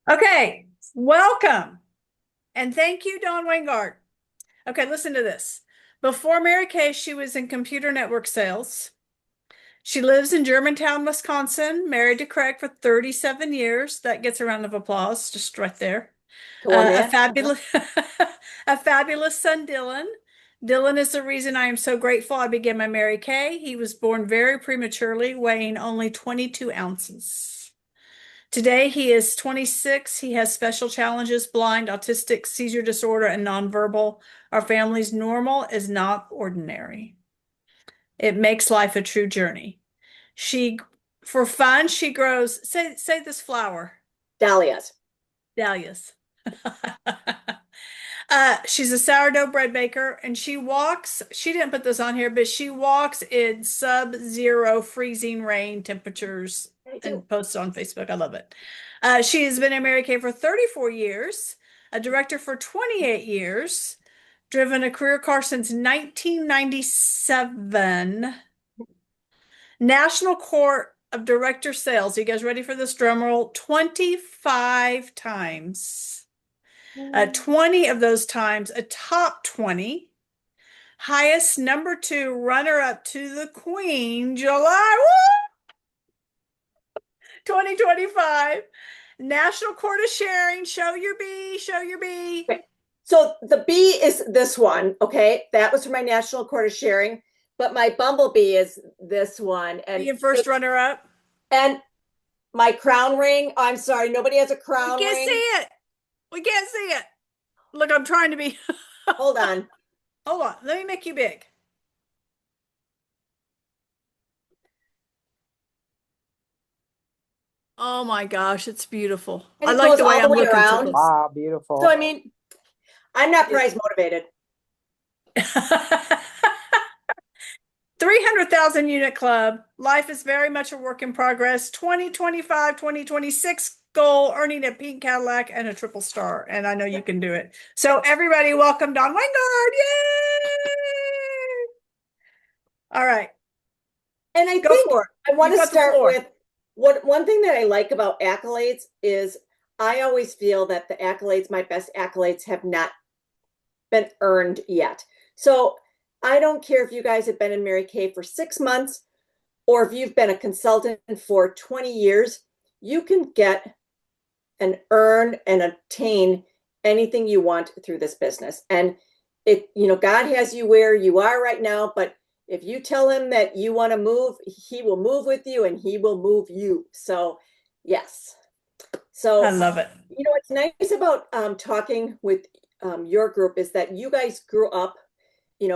Okay, welcome. And thank you, Don Wangard. Okay, listen to this. Before Mary Kay, she was in computer network sales. She lives in Germantown, Wisconsin, married to Craig for 37 years. That gets a round of applause just right there. Go on A that. fabulous, a fabulous son, Dylan. Dylan is the reason I am so grateful I began my Mary Kay. He was born very prematurely, weighing only 22 ounces. Today he is 26. He has special challenges, blind, autistic, seizure disorder, and nonverbal. Our family's normal is not ordinary. It makes life a true journey. She, for fun, she grows, say this flower, Dahlias. dahlias. She's a sourdough bread baker and she didn't put this on here, but she walks in sub-zero freezing rain temperatures I do. and posts on Facebook. I love it. She has been in Mary Kay for 34 years, a director for 28 years, driven a career car since 1997, National Court of Director Sales. You guys ready for this drum roll? 25 times. 20 of those times, a top 20. Highest number two, runner up to the Queen, July 2025. National Court of Sharing, show your B, show your B. Okay. So the bee is this one. Okay. That was for my national court of sharing, but my bumblebee is this one. Being first runner up. And my crown ring. Oh, I'm sorry. Nobody has a We crown can't see ring. it. We can't see it. Look, I'm trying to be. Hold on. Hold on. Let me make you big. Oh my gosh, it's beautiful. And I it like goes the way all the I'm way looking for around. this. Wow, So, beautiful. I mean, I'm not prize motivated. 300,000 unit club. Life is very much a work in progress. 2025, 2026 goal, earning a pink Cadillac and a triple star. And I know you can do it. So everybody welcome Don Wangard. Yay! All right, And I go think for it. I want You've to got the start floor. with one thing that I like about accolades is I always feel that the accolades, my best accolades, have not been earned yet. So I don't care if you guys have been in Mary Kay for 6 months or if you've been a consultant for 20 years, you can get and earn and obtain anything you want through this business. And God has you where you are right now, but if you tell him that you want to move, he will move with you and he will move you. So, yes. I So, love it. what's nice about talking with your group is that you guys grew up, in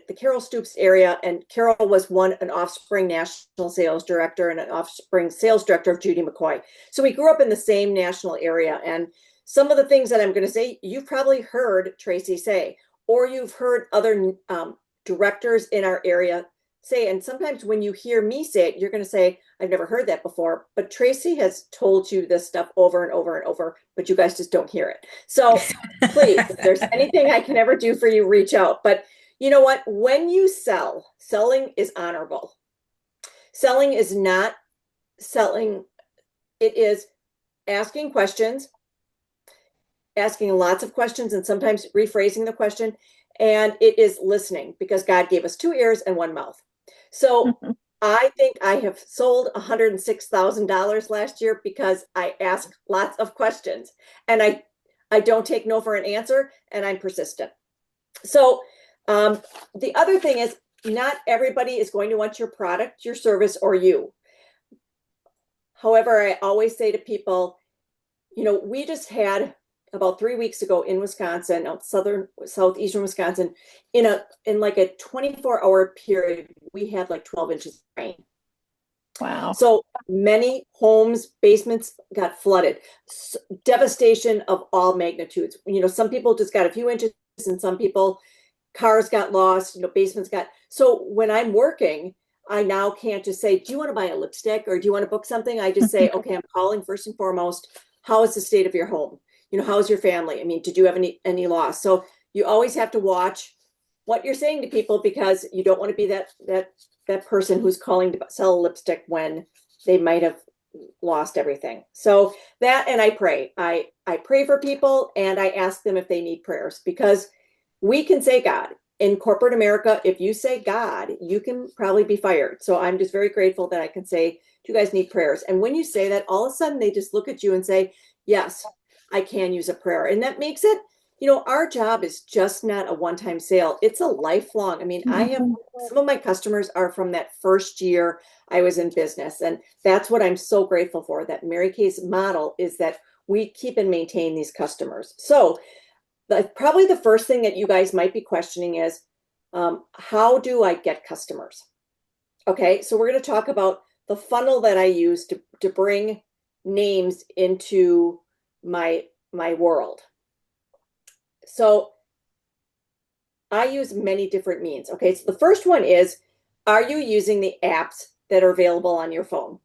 the Carol Stoops area, and Carol was an Offspring national sales director and an Offspring sales director of Judy McCoy. So we grew up in the same national area. And some of the things that I'm going to say, you've probably heard Tracy say, or you've heard other directors in our area say. And sometimes when you hear me say it, you're going to say, I've never heard that before. But Tracy has told you this stuff over and over and over, but you guys just don't hear it. So please, if there's anything I can ever do for you, reach out. But you know what? When you sell, selling is honorable. Selling is not selling, it is asking questions, asking lots of questions, and sometimes rephrasing the question. And it is listening because God gave us two ears and one mouth. So I think I have sold $106,000 last year because I ask lots of questions and I don't take no for an answer and I'm persistent. So the other thing is not everybody is going to want your product, your service, or you. However, I always say to people, we just had about 3 weeks ago in Wisconsin, out southeastern Wisconsin, in like a 24-hour period, we had like 12 inches of rain. Wow. So many homes, basements got flooded. Devastation of all magnitudes. Some people just got a few inches, and some people cars got lost, basements got. So when I'm working, I now can't just say, do you want to buy a lipstick or do you want to book something? I just say, okay, I'm calling first and foremost, how is the state of your home? How's your family? I mean, did you have any loss? So you always have to watch what you're saying to people because you don't want to be that person who's calling to sell a lipstick when they might have lost everything. So that, and I pray. I pray for people and I ask them if they need prayers, because we can say God. In corporate America, if you say God, you can probably be fired. So I'm just very grateful that I can say, do you guys need prayers? And when you say that, all of a sudden they just look at you and say, yes, I can use a prayer. And that makes it, our job is just not a one-time sale. It's a lifelong. I mean, I have some of my customers are from that first year I was in business. And that's what I'm so grateful for. That Mary Kay's model is that we keep and maintain these customers. So probably the first thing that you guys might be questioning is, how do I get customers? Okay, so we're going to talk about the funnel that I use to bring names into my world. So I use many different means. Okay, so the first one is, are you using the apps that are available on your phone?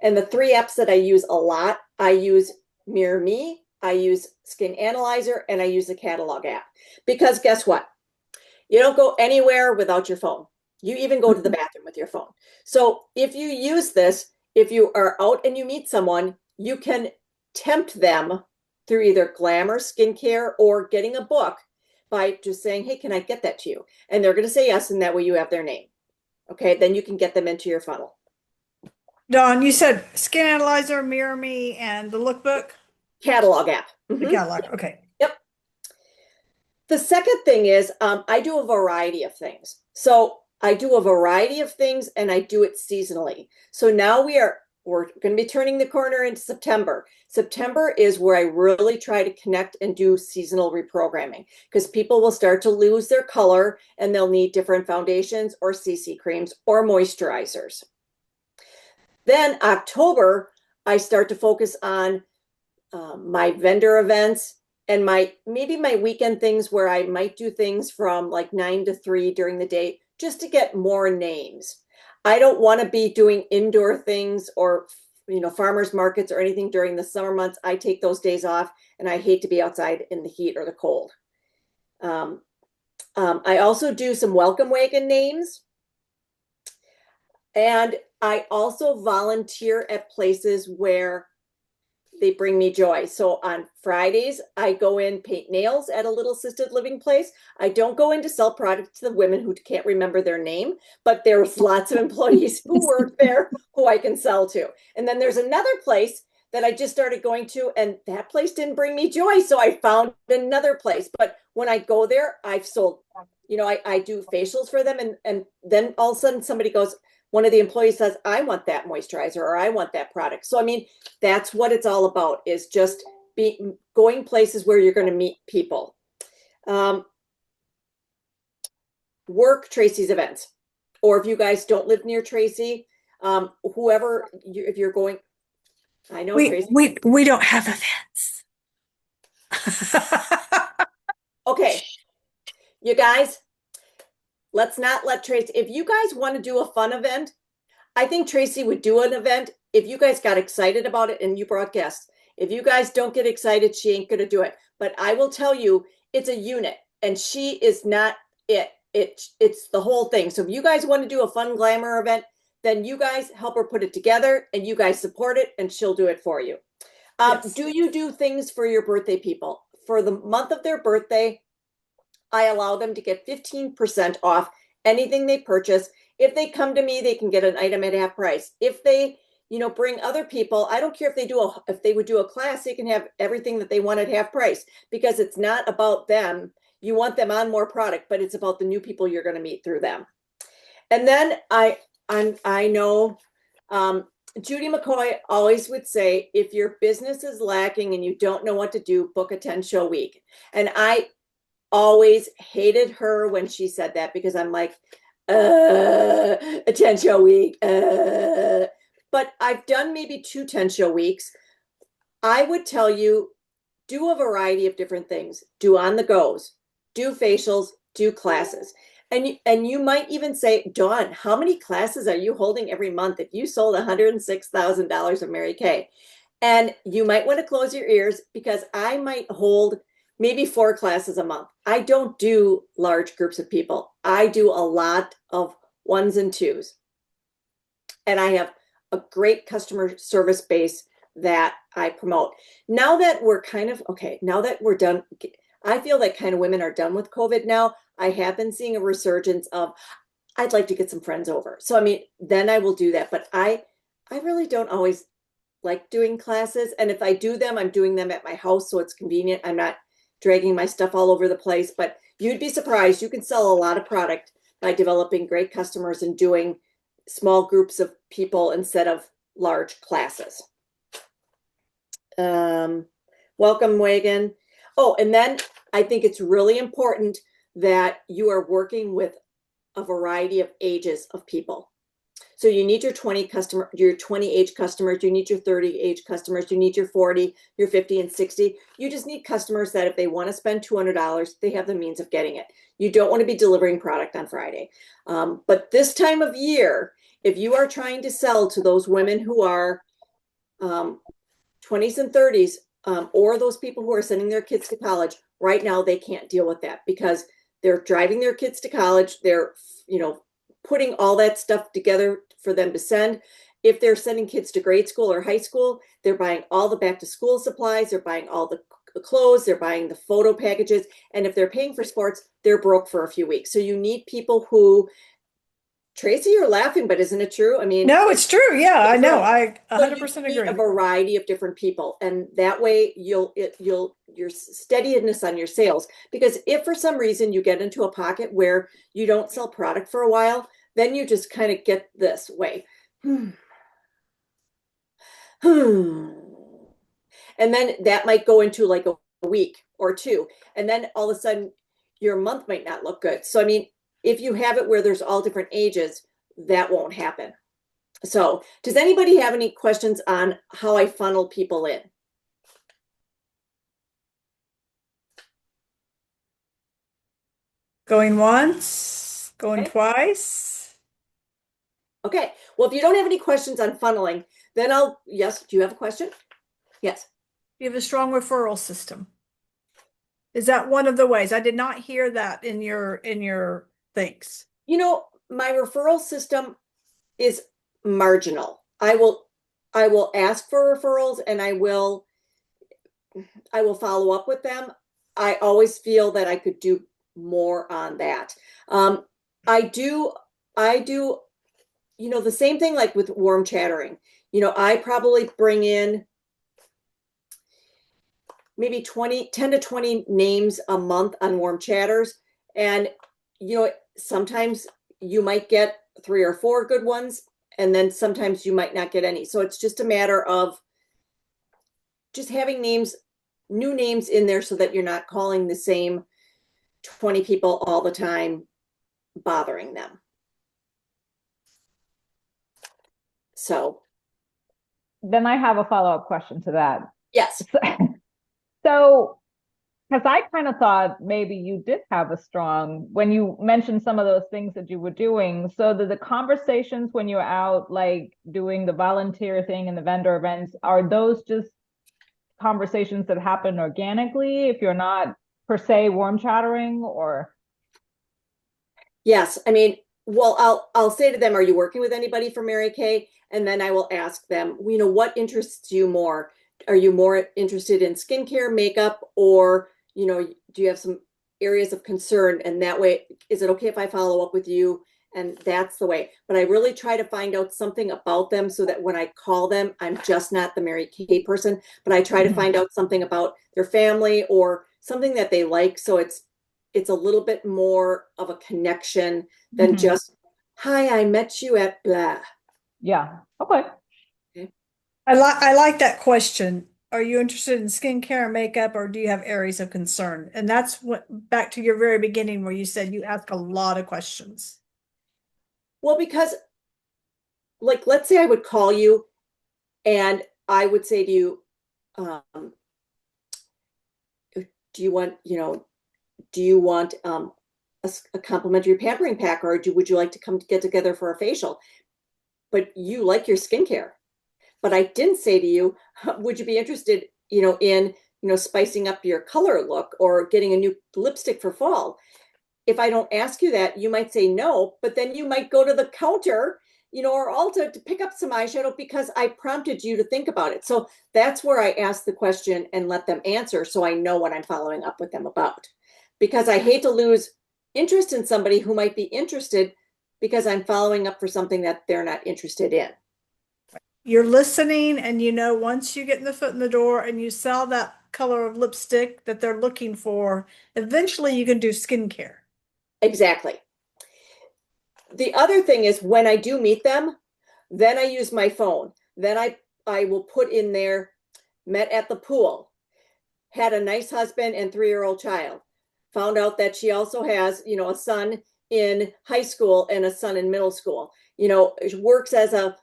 And the 3 apps that I use a lot, I use Mirror Me, I use Skin Analyzer, and I use the catalog app. Because guess what? You don't go anywhere without your phone. You even go to the bathroom with your phone. So if you use this, if you are out and you meet someone, you can tempt them through either glamour, skincare, or getting a book by just saying, hey, can I get that to you? And they're going to say yes, and that way you have their name. Okay, then you can get them into your funnel. Dawn, you said Skin Analyzer, Mirror Me, and the lookbook? Catalog app. The catalog. Okay. Yep. The second thing is, I do a variety of things. So I do a variety of things and I do it seasonally. So now we're going to be turning the corner into September. September is where I really try to connect and do seasonal reprogramming, because people will start to lose their color and they'll need different foundations or CC creams or moisturizers. Then October, I start to focus on my vendor events and maybe my weekend things, where I might do things from like 9 to 3 during the day just to get more names. I don't want to be doing indoor things or farmers markets or anything during the summer months. I take those days off and I hate to be outside in the heat or the cold. I also do some welcome wagon names. And I also volunteer at places where they bring me joy. So on Fridays, I go in, paint nails at a little assisted living place. I don't go in to sell products to the women who can't remember their name, but there's lots of employees who work there who I can sell to. And then there's another place that I just started going to, and that place didn't bring me joy. So I found another place. But when I go there, I've sold, I do facials for them. And then all of a sudden somebody goes, one of the employees says, I want that moisturizer, or I want that product. So, I mean, that's what it's all about, is just going places where you're going to meet people. Work Tracy's events. Or if you guys don't live near Tracy, if you're going, I know Tracy. We don't have events. Okay, you guys, let's not let Tracy, if you guys want to do a fun event, I think Tracy would do an event if you guys got excited about it and you brought guests. If you guys don't get excited, she ain't going to do it. But I will tell you, it's a unit and she is not it. It's the whole thing. So if you guys want to do a fun glamour event, then you guys help her put it together and you guys support it and she'll do it for you. Yes. Do you do things for your birthday people? For the month of their birthday, I allow them to get 15% off anything they purchase. If they come to me, they can get an item at half price. If they, bring other people, I don't care if they would do a class, they can have everything that they want at half price, because it's not about them. You want them on more product, but it's about the new people you're going to meet through them. And then I know Judy McCoy always would say, if your business is lacking and you don't know what to do, book a 10-show week. And I always hated her when she said that, because I'm like, a 10-show week. But I've done maybe 2 10-show weeks. I would tell you, do a variety of different things. Do on the goes, do facials, do classes. And you might even say, Dawn, how many classes are you holding every month if you sold $106,000 of Mary Kay? And you might want to close your ears, because I might hold maybe 4 classes a month. I don't do large groups of people. I do a lot of 1s and 2s. And I have a great customer service base that I promote. Now that we're kind of, okay, now that we're done, I feel like kind of women are done with COVID now. I have been seeing a resurgence of, I'd like to get some friends over. So, I mean, then I will do that. But I really don't always like doing classes. And if I do them, I'm doing them at my house. So it's convenient. I'm not dragging my stuff all over the place, but you'd be surprised. You can sell a lot of product by developing great customers and doing small groups of people instead of large classes. Welcome, Wagon. Oh, and then I think it's really important that you are working with a variety of ages of people. So you need your 20 age customers, you need your 30 age customers, you need your 40, your 50 and 60. You just need customers that if they want to spend $200, they have the means of getting it. You don't want to be delivering product on Friday. But this time of year, if you are trying to sell to those women who are 20s and 30s, or those people who are sending their kids to college, right now they can't deal with that because they're driving their kids to college. They're, putting all that stuff together for them to send. If they're sending kids to grade school or high school, they're buying all the back to school supplies. They're buying all the clothes. They're buying the photo packages. And if they're paying for sports, they're broke for a few weeks. So you need people who, Tracy, you're laughing, but isn't it true? I mean, No, it's true. Yeah, I know. I so you 100% need a agree. variety of different people, and that way you'll your steadiness on your sales. Because if for some reason you get into a pocket where you don't sell product for a while, then you just kind of get this way. And then that might go into like a week or two, and then all of a sudden your month might not look good. So I mean, if you have it where there's all different ages, that won't happen. So does anybody have any questions on how I funnel people in? Going once, going Okay. twice. Okay. Well, if you don't have any questions on funneling, then yes, do you have a question? Yes. You have a strong referral system. Is that one of the ways? I did not hear that in your things. My referral system is marginal. I will ask for referrals and I will follow up with them. I always feel that I could do more on that. I do, the same thing like with warm chattering. I probably bring in maybe 10 to 20 names a month on warm chatters. And, sometimes you might get 3 or 4 good ones, and then sometimes you might not get any. So it's just a matter of just having new names in there so that you're not calling the same 20 people all the time, bothering them. So, Then I have a follow-up question to that. yes. So, because I kind of thought maybe you did have a strong, when you mentioned some of those things that you were doing, so the conversations when you're out, like doing the volunteer thing and the vendor events, are those just conversations that happen organically if you're not per se warm chattering, or? Yes. I mean, well, I'll say to them, are you working with anybody from Mary Kay? And then I will ask them, what interests you more? Are you more interested in skincare, makeup, or, do you have some areas of concern? And that way, is it okay if I follow up with you? And that's the way. But I really try to find out something about them so that when I call them, I'm just not the Mary Kay person, but I try to find out something about their family or something that they like. So it's a little bit more of a connection than just, hi, I met you at blah. Yeah. Okay. I like that question. Are you interested in skincare and makeup, or do you have areas of concern? And that's what back to your very beginning where you said you ask a lot of questions. Well, because like, let's say I would call you and I would say to you, do you want a complimentary pampering pack, or would you like to come get together for a facial? But you like your skincare. But I didn't say to you, would you be interested, in, spicing up your color look or getting a new lipstick for fall? If I don't ask you that, you might say no, but then you might go to the counter or Ulta to pick up some eyeshadow because I prompted you to think about it. So that's where I ask the question and let them answer so I know what I'm following up with them about. Because I hate to lose interest in somebody who might be interested because I'm following up for something that they're not interested in. You're listening, and once you get the foot in the door and you sell that color of lipstick that they're looking for, eventually you can do skincare. Exactly. The other thing is when I do meet them, then I use my phone. Then I will put in there, met at the pool, had a nice husband and 3-year-old child. Found out that she also has, a son in high school and a son in middle school. Works as a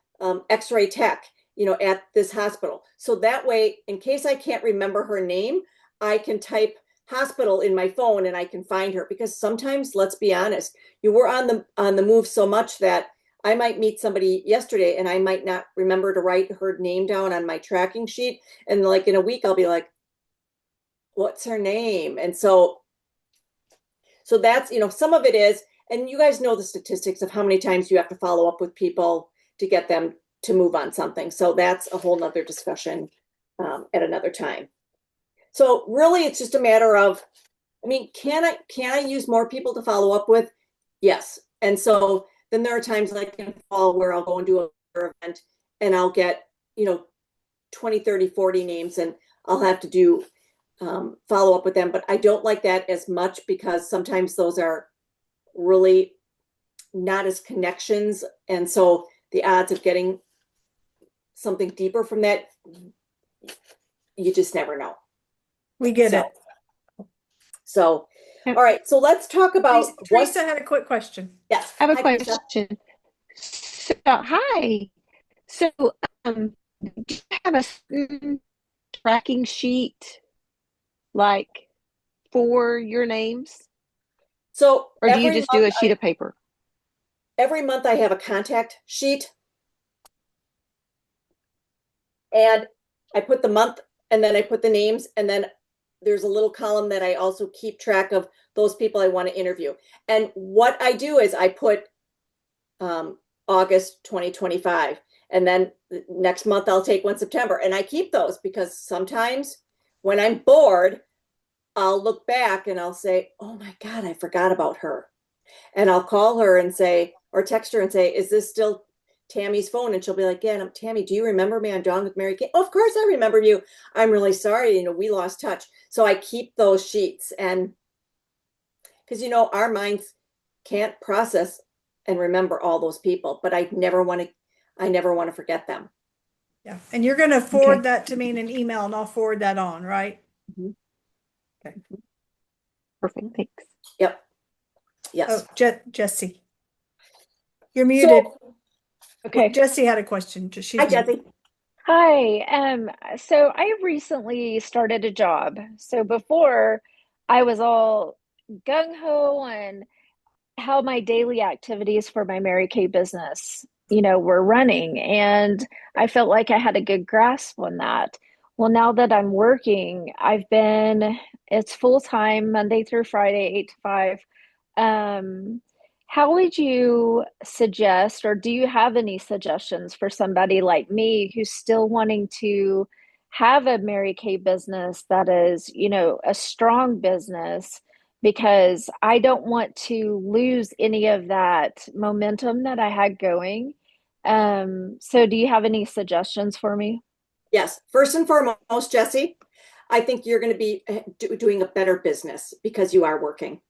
X-ray tech, at this hospital. So that way, in case I can't remember her name, I can type hospital in my phone and I can find her. Because sometimes, let's be honest, we're on the move so much that I might meet somebody yesterday and I might not remember to write her name down on my tracking sheet. And like in a week, I'll be like, what's her name? And so that's, some of it is, and you guys know the statistics of how many times you have to follow up with people to get them to move on something. So that's a whole nother discussion at another time. So really it's just a matter of, can I use more people to follow up with? Yes. And so then there are times like in fall where I'll go and do an event and I'll get, 20, 30, 40 names and I'll have to do follow up with them. But I don't like that as much because sometimes those are really not as connections. And so the odds of getting something deeper from that, you just never know. We get it. So, all right. So let's talk about Teresa had a quick question. Yes. I have a Hi, Teresa. question. So, hi. So, do you have a certain tracking sheet like for your names? So Or do you just do a sheet of paper? Every month I have a contact sheet. And I put the month and then I put the names and then there's a little column that I also keep track of those people I want to interview. And what I do is I put August 2025 and then next month I'll take one September and I keep those because sometimes when I'm bored, I'll look back and I'll say, oh my God, I forgot about her. And I'll call her and say, or text her and say, is this still Tammy's phone? And she'll be like, yeah, Tammy, do you remember me on Dawn with Mary Kay? Oh, of course I remember you. I'm really sorry. We lost touch. So I keep those sheets and because, our minds can't process and remember all those people, but I never want to forget them. Yeah. And you're going to forward that to me in an email and I'll forward that on, right? Mm-hmm. Okay. Perfect. Thanks. Yep. Yes. Oh, Jesse. You're muted. Okay. Jesse had a question. Hi, Jesse. Hi. So I recently started a job. So before I was all gung-ho on how my daily activities for my Mary Kay business, were running. And I felt like I had a good grasp on that. Well, now that I'm working, it's full time, Monday through Friday, 8 to 5. How would you suggest, or do you have any suggestions for somebody like me who's still wanting to have a Mary Kay business that is, a strong business? Because I don't want to lose any of that momentum that I had going. So do you have any suggestions for me? Yes. First and foremost, Jesse, I think you're going to be doing a better business because you are working,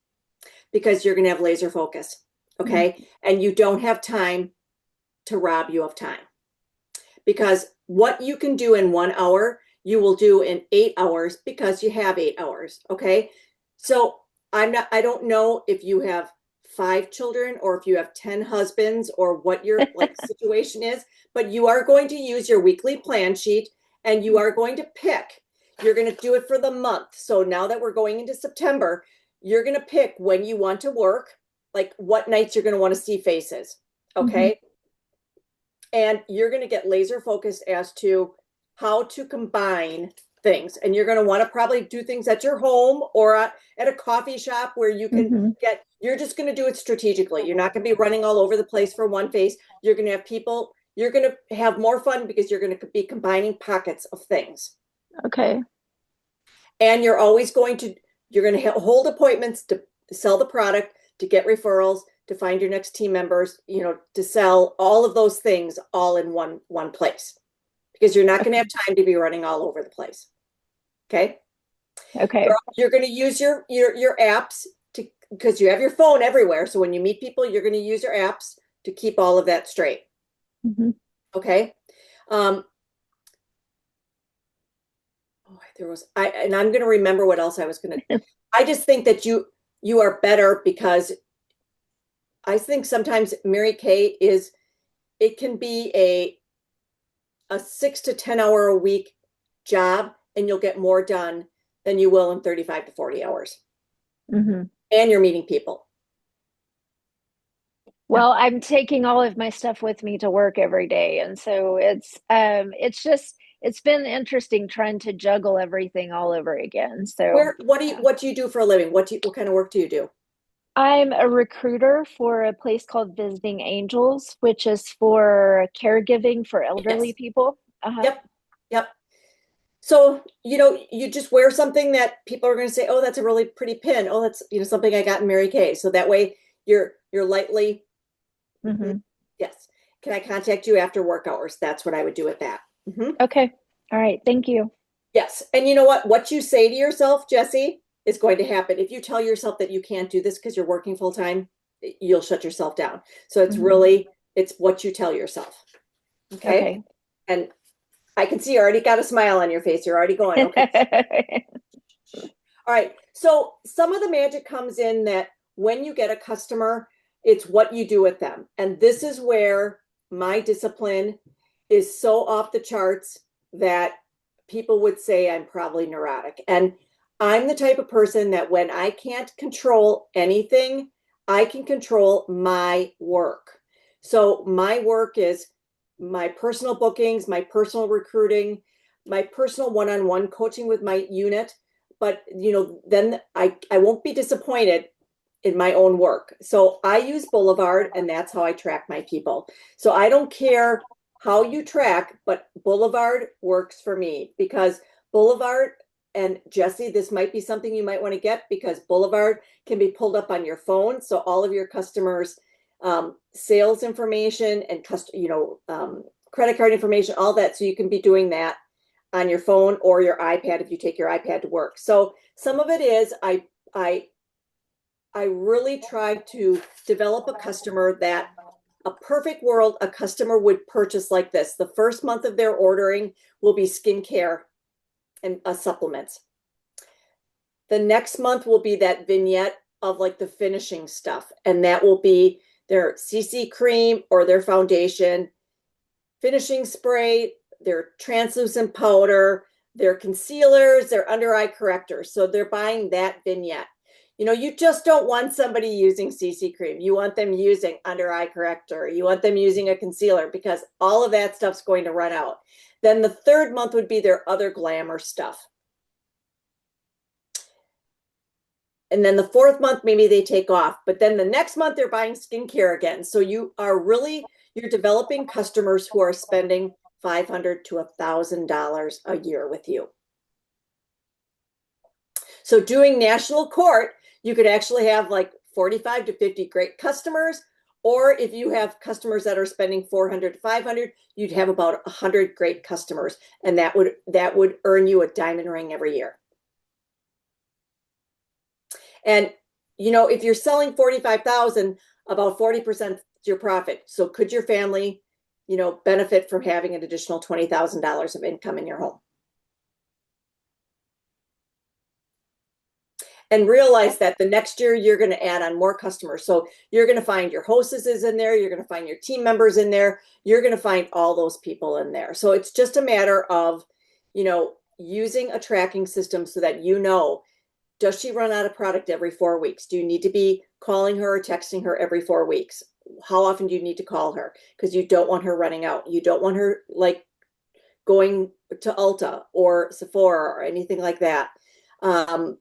because you're going to have laser focus. Okay. Mm-hmm. And you don't have time to rob you of time, because what you can do in 1 hour, you will do in 8 hours because you have 8 hours. Okay. So I don't know if you have 5 children or if you have 10 husbands or what your situation is, but you are going to use your weekly plan sheet and you are going to pick, you're going to do it for the month. So now that we're going into September, you're going to pick when you want to work, like what nights you're going to want to see faces. Okay. Mm-hmm. And you're going to get laser focused as to how to combine things, and you're going to want to probably do things at your home or at a coffee shop where you can you're just going to do it strategically. You're not going to be running all over the place for one face. You're going to have people, you're going to have more fun because you're going to be combining pockets of things. Okay. And you're always going to, you're going to hold appointments to sell the product, to get referrals, to find your next team members, to sell all of those things all in one place, because you're not going to have time to be running all over the place. Okay. Okay. You're going to use your apps because you have your phone everywhere. So when you meet people, you're going to use your apps to keep all of that straight. Okay. I'm going to remember what else I was going to, I just think that you are better, because I think sometimes Mary Kay it can be a 6 to 10 hour a week job, and you'll get more done than you will in 35 to 40 hours. And you're meeting people. Well, I'm taking all of my stuff with me to work every day. And so it's been interesting trying to juggle everything all over again. So what do you do for a living? What kind of work do you do? I'm a recruiter for a place called Visiting Angels, which is for caregiving for elderly people. Yep. So, you just wear something that people are going to say, oh, that's a really pretty pin. Oh, that's, something I got in Mary Kay. So that way you're lightly. Yes. Can I contact you after work hours? That's what I would do with that. Okay. All right. Thank you. Yes. And you know what you say to yourself, Jessie, is going to happen. If you tell yourself that you can't do this because you're working full time, you'll shut yourself down. So it's it's what you tell yourself. Okay. And I can see you already got a smile on your face. You're already going, okay. All right. So some of the magic comes in that when you get a customer, it's what you do with them. And this is where my discipline is so off the charts that people would say I'm probably neurotic. And I'm the type of person that when I can't control anything, I can control my work. So my work is my personal bookings, my personal recruiting, my personal one-on-one coaching with my unit. But, then I won't be disappointed in my own work. So I use Boulevard, and that's how I track my people. So I don't care how you track, but Boulevard works for me, because Boulevard, and Jessie, this might be something you might want to get, because Boulevard can be pulled up on your phone. So all of your customers' sales information and credit card information, all that. So you can be doing that on your phone or your iPad if you take your iPad to work. So some of it is I really try to develop a customer that a perfect world, a customer would purchase like this. The first month of their ordering will be skincare and supplements. The next month will be that vignette of like the finishing stuff. And that will be their CC cream or their foundation, finishing spray, their translucent powder, their concealers, their under eye correctors. So they're buying that vignette. You just don't want somebody using CC cream. You want them using under eye corrector. You want them using a concealer, because all of that stuff's going to run out. Then the third month would be their other glamour stuff. And then the fourth month, maybe they take off. But then the next month, they're buying skincare again. So you're developing customers who are spending $500 to $1,000 a year with you. So doing national court, you could actually have like 45 to 50 great customers. Or if you have customers that are spending 400 to 500, you'd have about 100 great customers. And that would earn you a diamond ring every year. And, if you're selling 45,000, about 40% is your profit. So could your family, benefit from having an additional $20,000 of income in your home? And realize that the next year you're going to add on more customers. So you're going to find your hostesses in there. You're going to find your team members in there. You're going to find all those people in there. So it's just a matter of, using a tracking system so that does she run out of product every 4 weeks? Do you need to be calling her or texting her every 4 weeks? How often do you need to call her? Because you don't want her running out. You don't want her going to Ulta or Sephora or anything like that. One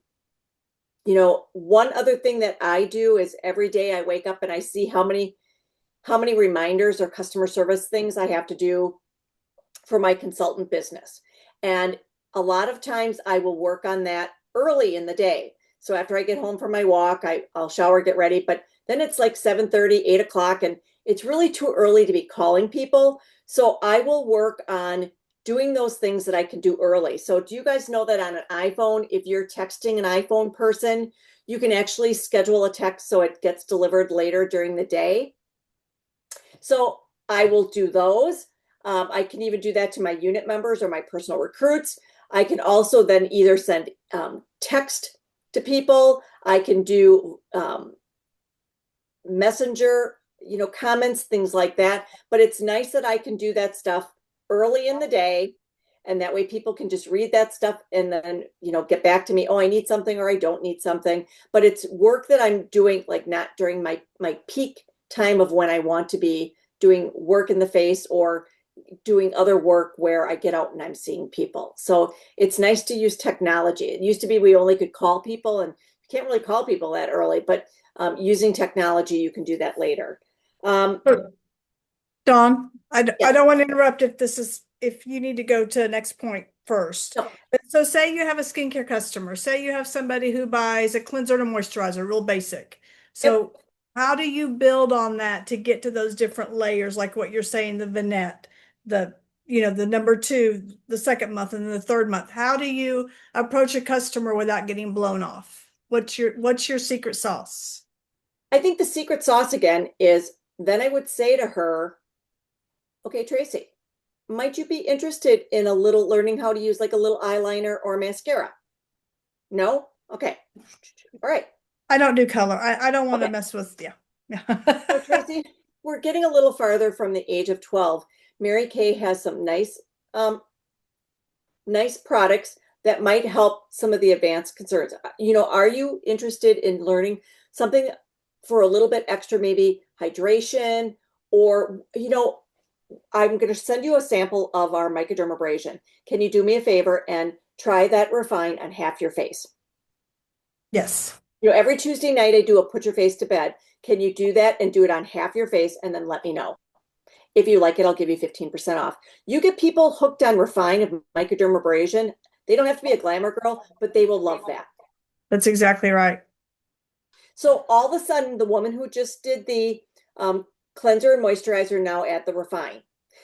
other thing that I do is every day I wake up and I see how many reminders or customer service things I have to do for my consultant business. And a lot of times I will work on that early in the day. So after I get home from my walk, I'll shower, get ready, but then it's like 7:30, 8 o'clock, and it's really too early to be calling people. So I will work on doing those things that I can do early. So do you guys know that on an iPhone, if you're texting an iPhone person, you can actually schedule a text so it gets delivered later during the day? So I will do those. I can even do that to my unit members or my personal recruits. I can also then either send text to people. I can do messenger, comments, things like that. But it's nice that I can do that stuff early in the day. And that way people can just read that stuff and then, get back to me. Oh, I need something or I don't need something. But it's work that I'm doing, like not during my peak time of when I want to be doing work in the face or doing other work where I get out and I'm seeing people. So it's nice to use technology. It used to be we only could call people, and you can't really call people that early, but using technology, you can do that later. Dawn, I Yeah. don't want to interrupt if you need to go to the next point first. No. So say you have a skincare customer, say you have somebody who buys a cleanser and a moisturizer, real basic. So how do you build on that to get to those different layers, like what you're saying, the vignette, the number 2, the second month, and then the third month? How do you approach a customer without getting blown off? What's your secret sauce? I think the secret sauce again is then I would say to her, okay, Tracy, might you be interested in a little learning how to use like a little eyeliner or mascara? No? Okay. All right. I don't do color. I don't want to Okay. mess with, yeah. So Tracy, we're getting a little farther from the age of 12. Mary Kay has some nice products that might help some of the advanced concerns. Are you interested in learning something for a little bit extra, maybe hydration, or, I'm going to send you a sample of our microdermabrasion. Can you do me a favor and try that Refine on half your face? Yes. Every Tuesday night I do a put your face to bed. Can you do that and do it on half your face and then let me know? If you like it, I'll give you 15% off. You get people hooked on Refine of microdermabrasion. They don't have to be a glamour girl, but they will love that. That's exactly right. So all of a sudden, the woman who just did the cleanser and moisturizer now add the Refine.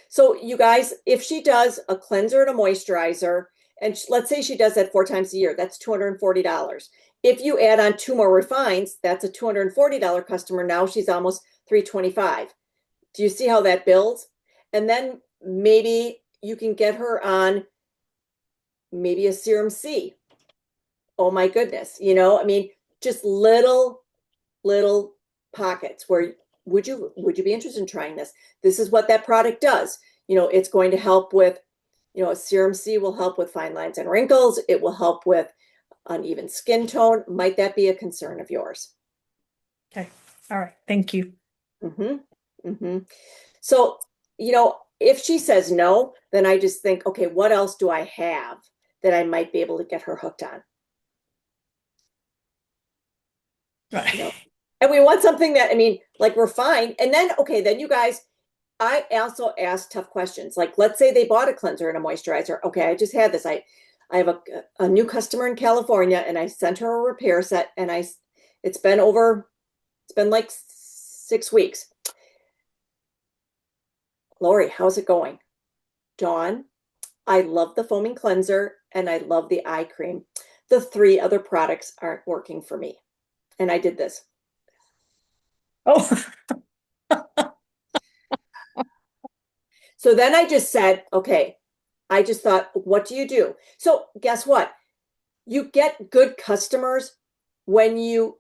So you guys, if she does a cleanser and a moisturizer, and let's say she does that 4 times a year, that's $240. If you add on 2 more Refines, that's a $240 customer. Now she's almost $325. Do you see how that builds? And then maybe you can get her on maybe a Serum C. Oh my goodness. Just little pockets where would you be interested in trying this? This is what that product does. It's going to help with, a Serum C will help with fine lines and wrinkles. It will help with uneven skin tone. Might that be a concern of yours? Okay. All right. Thank you. So, if she says no, then I just think, okay, what else do I have that I might be able to get her hooked on? Right. And we want something that, like Refine. And then, okay, then you guys, I also ask tough questions. Like, let's say they bought a cleanser and a moisturizer. Okay, I just had this. I have a new customer in California, and I sent her a repair set, and it's been like 6 weeks. Lori, how's it going? Dawn, I love the foaming cleanser and I love the eye cream. The 3 other products aren't working for me. And I did this. Oh, So then I just said, okay, I just thought, what do you do? So guess what? You get good customers when you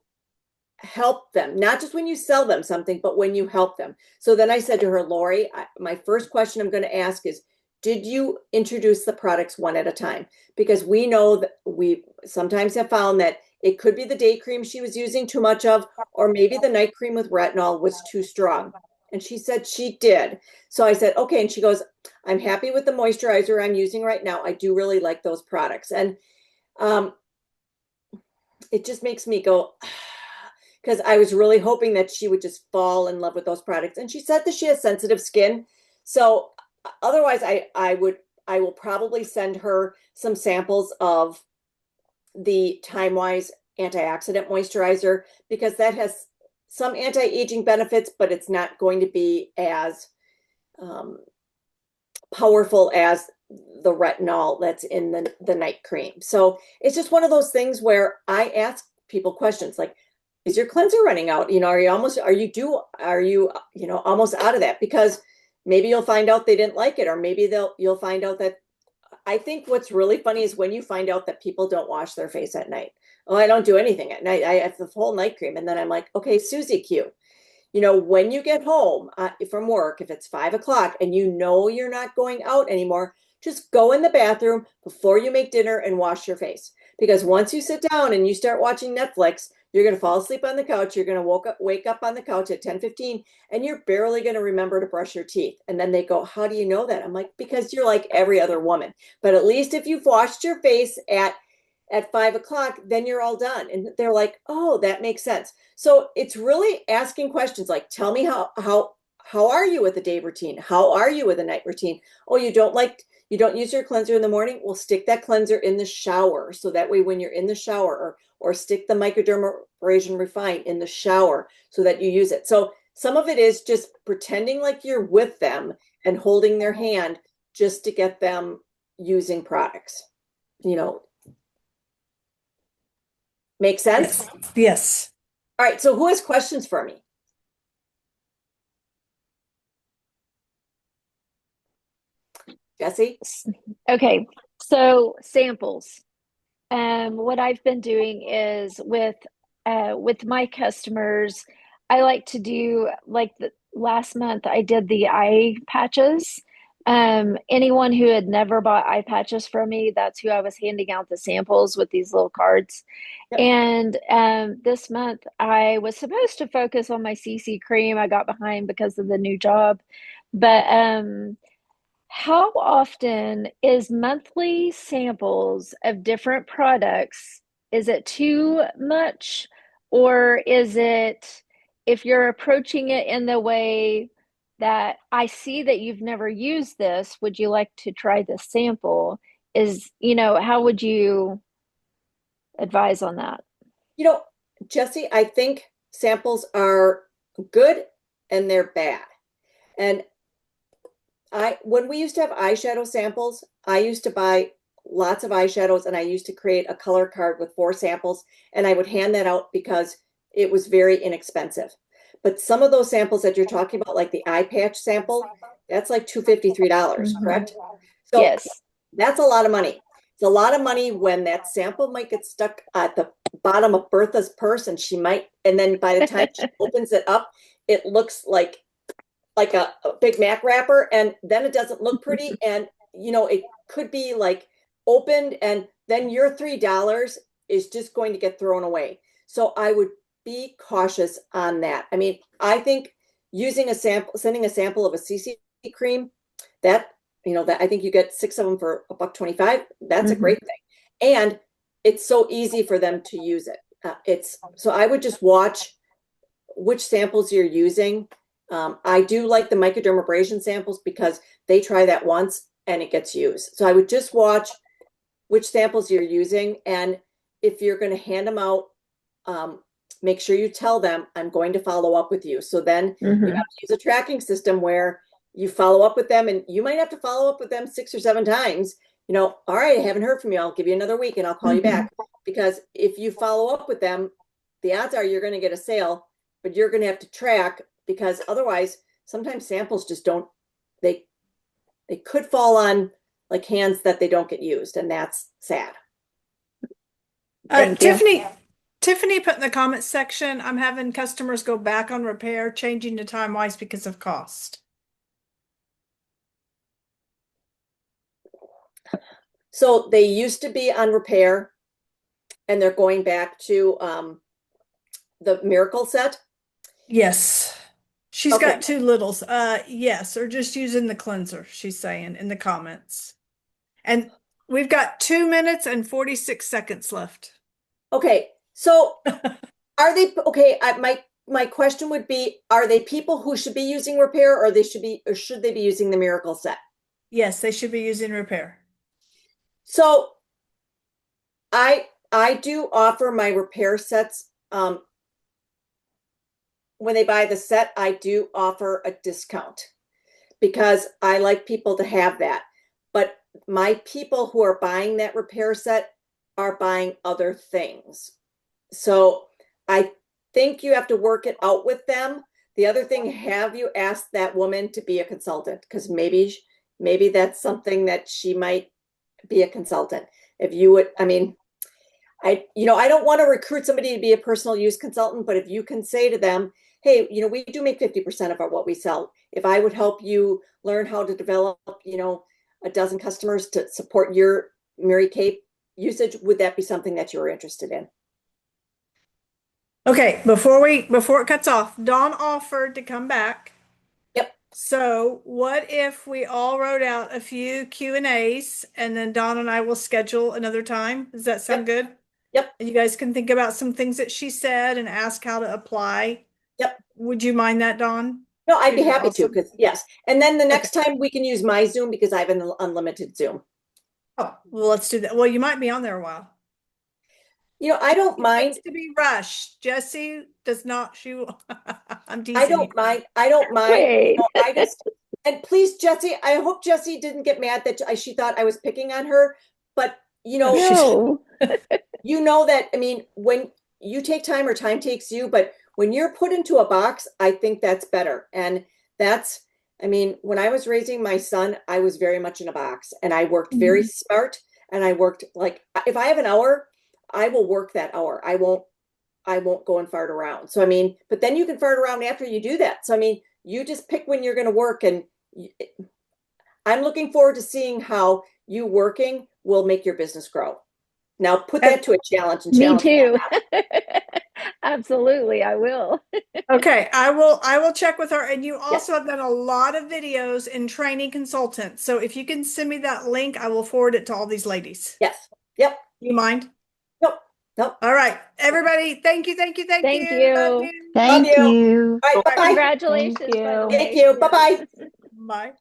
help them, not just when you sell them something, but when you help them. So then I said to her, Lori, my first question I'm going to ask is, did you introduce the products one at a time? Because we know that we sometimes have found that it could be the day cream she was using too much of, or maybe the night cream with retinol was too strong. And she said she did. So I said, okay. And she goes, I'm happy with the moisturizer I'm using right now. I do really like those products. And it just makes me go, because I was really hoping that she would just fall in love with those products. And she said that she has sensitive skin. So otherwise I will probably send her some samples of the Time Wise antioxidant moisturizer, because that has some anti-aging benefits, but it's not going to be as powerful as the retinol that's in the night cream. So it's just one of those things where I ask people questions like, is your cleanser running out? Are you almost out of that? Because maybe you'll find out they didn't like it, or maybe you'll find out that, I think what's really funny is when you find out that people don't wash their face at night. Oh, I don't do anything at night. I have the whole night cream. And then I'm like, okay, Susie Q, when you get home from work, if it's 5 o'clock and you're not going out anymore, just go in the bathroom before you make dinner and wash your face. Because once you sit down and you start watching Netflix, you're going to fall asleep on the couch. You're going to wake up on the couch at 10:15, and you're barely going to remember to brush your teeth. And then they go, how do you know that? I'm like, because you're like every other woman. But at least if you've washed your face at 5 o'clock, then you're all done. And they're like, oh, that makes sense. So it's really asking questions like, tell me how are you with a day routine? How are you with a night routine? Oh, you don't use your cleanser in the morning? Well, stick that cleanser in the shower. So that way, when you're in the shower, or stick the microdermabrasion refine in the shower so that you use it. So some of it is just pretending like you're with them and holding their hand just to get them using products. Make sense? Yes. Yes. All right. So who has questions for me? Jesse? Okay, so samples. What I've been doing is with my customers, I like to do like last month I did the eye patches. Anyone who had never bought eye patches from me, that's who I was handing out the samples with these little cards. Yep. And this month I was supposed to focus on my CC cream. I got behind because of the new job, but how often is monthly samples of different products? Is it too much? Or is it, if you're approaching it in the way that I see that you've never used this, would you like to try this sample? How would you advise on that? Jesse, I think samples are good and they're bad. And when we used to have eyeshadow samples, I used to buy lots of eyeshadows, and I used to create a color card with 4 samples, and I would hand that out because it was very inexpensive. But some of those samples that you're talking about, like the eye patch sample, that's like $253, correct? So Yes. that's a lot of money. It's a lot of money when that sample might get stuck at the bottom of Bertha's purse, and and then by the time she opens it up, it looks like a Big Mac wrapper, and then it doesn't look pretty. And it could be like opened, and then your $3 is just going to get thrown away. So I would be cautious on that. I mean, I think sending a sample of a CC cream, that I think you get 6 of them for $1.25. That's a great thing, and it's so easy for them to use it. So I would just watch which samples you're using. I do like the microdermabrasion samples because they try that once and it gets used. So I would just watch which samples you're using. And if you're going to hand them out, make sure you tell them, I'm going to follow up with you. So then you have to use a tracking system where you follow up with them, and you might have to follow up with them 6 or 7 times. All right, I haven't heard from you. I'll give you another week and I'll call you back. Because if you follow up with them, the odds are you're going to get a sale, but you're going to have to track, because otherwise sometimes samples just don't, they could fall on like hands that they don't get used, and that's sad. Thank you. Tiffany put in the comments section, I'm having customers go back on repair, changing to Time Wise because of cost. So they used to be on repair, and they're going back to the Miracle set. Yes. She's Okay. got two littles. Yes, or just using the cleanser, she's saying in the comments. And we've got 2 minutes and 46 seconds left. Okay, so are they, okay, my question would be, are they people who should be using repair, or should they be using the Miracle Set? Yes, they should be using repair. So I do offer my repair sets. When they buy the set, I do offer a discount because I like people to have that. But my people who are buying that repair set are buying other things. So I think you have to work it out with them. The other thing, have you asked that woman to be a consultant? Because maybe that's something that she might be a consultant. If you would, I mean, I don't want to recruit somebody to be a personal use consultant, but if you can say to them, hey, we do make 50% of what we sell. If I would help you learn how to develop, a dozen customers to support your Mary Kay usage, would that be something that you're interested in? Okay, before it cuts off, Dawn offered to come back. Yep. So what if we all wrote out a few Q&As and then Dawn and I will schedule another time? Does that sound good? Yep. And you guys can think about some things that she said and ask how to apply. Yep. Would you mind that, Dawn? No, I'd be You're happy to, awesome. because yes. And then the next time we can use my Zoom because I have an unlimited Zoom. Oh, well, let's do that. Well, you might be on there a while. I don't It mind. needs to be rushed. Jesse does not. I'm teasing I don't you. mind. I don't mind. Wait. I just, and please, Jesse, I hope Jesse didn't get mad that she thought I was picking on her. But, No. you know that, I mean, when you take time or time takes you, but when you're put into a box, I think that's better. And when I was raising my son, I was very much in a box, and I worked very smart, and I worked like, if I have an hour, I will work that hour. I won't go and fart around. So, but then you can fart around after you do that. So, you just pick when you're going to work, and I'm looking forward to seeing how you working will make your business grow. Now put that to a challenge and Me challenge too. that. Absolutely, I will. Okay, I will check with her. And you also Yes. have done a lot of videos in training consultants. So if you can send me that link, I will forward it to all these ladies. Yes. Yep. You mind? Nope. Nope. All right, everybody. Thank you. Thank Love you. you. Thank Love you. you. All right. Bye-bye. Congratulations, Thank by the you. way. Thank you. Bye-bye. Bye.